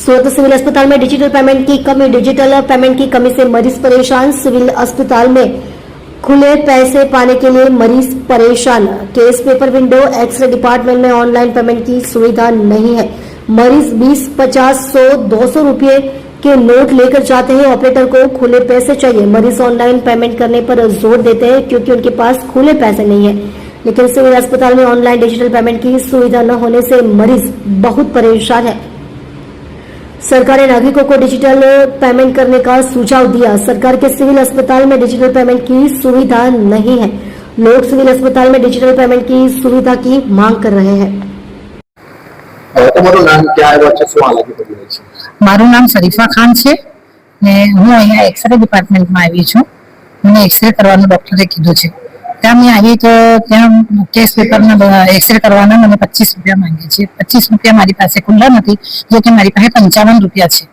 सूरत civil अस्पताल में digital payment की कमी से मरीज परेशान। सिविल अस्पताल में खुले पैसे पाने के लिए मरीज परेशान। Case paper window, x-ray department में ऑनलाइन पेमेंट की सुविधा नहीं है। मरीज 20, 50, 100, 200 रुपये के नोट लेकर जाते हैं। ऑपरेटर को खुले पैसे चाहिए। मरीज ऑनलाइन पेमेंट करने पर जोर देते हैं क्योंकि उनके पास खुले पैसे नहीं है। लेकिन सिविल अस्पताल में ऑनलाइन डिजिटल पेमेंट की सुविधा न होने से मरीज बहुत परेशान है। सरकार ने नागरिकों को डिजिटल पेमेंट करने का सुझाव दिया। सरकार के सिविल अस्पताल में डिजिटल पेमेंट की सुविधा नहीं है। लोग सिविल अस्पताल में डिजिटल पेमेंट की सुविधा की मांग कर रहे हैं। તમારું નામ क्या है? વચ્ચે શું હાલત છે? મારું નામ શરીફા ખાન છે ને હું અહીંયા એક્સરે ડિપાર્ટમેન્ટમાં આવી છું. મને એક્સરે કરવાનું ડોક્ટરે કીધું છે. ત્યાં મેં આવી તો ત્યાં કેસ પેપરના એક્સરે કરવાના મને 25 રૂપિયા માંગે છે. 25 રૂપિયા મારી પાસે ખુલ્લા નથી, જો કે મારી પાસે 55 રૂપિયા છે.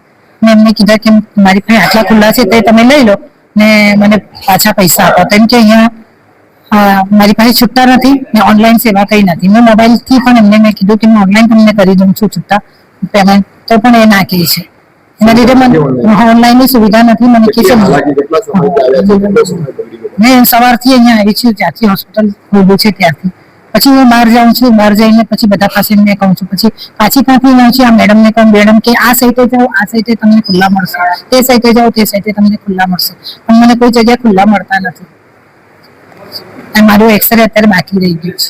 મેં એમને કીધા કે મારી પાસે આટલા ખુલ્લા છે તે તમે લઈ લો ને મને પાછા પૈસા આપો. કેમ કે અહીંયા મારી પાસે છૂટા નથી ને ઓનલાઈન સેવા કઈ નથી. મેં મોબાઈલથી પણ એમને મેં કીધું કે હું ઓનલાઈન તમને કરી દઉં છું છૂટા પેમેન્ટ, તો પણ એ ના કહે છે. એના લીધે મને ઓનલાઈનની સુવિધા નથી. મને કહે છે મેં સવારથી અહીંયા આવી છું, જ્યાંથી હોસ્પિટલ ખોલ્યું છે ત્યારથી. પછી હું બહાર જાઉં છું, બહાર જઈને પછી બધા પાસે મેં કહું છું, પછી પાછી ત્યાંથી જાઉં છું. આ મેડમને કહું, મેડમ કે આ સાઈડે જાઓ, આ સાઈડે તમને ખુલ્લા મળશે, તે સાઈડે જાઓ, તે સાઈડે તમને ખુલ્લા મળશે. પણ મને કોઈ જગ્યાએ ખુલ્લા મળતા નથી. મારું એક્સરે અત્યારે બાકી રહી ગયું છે.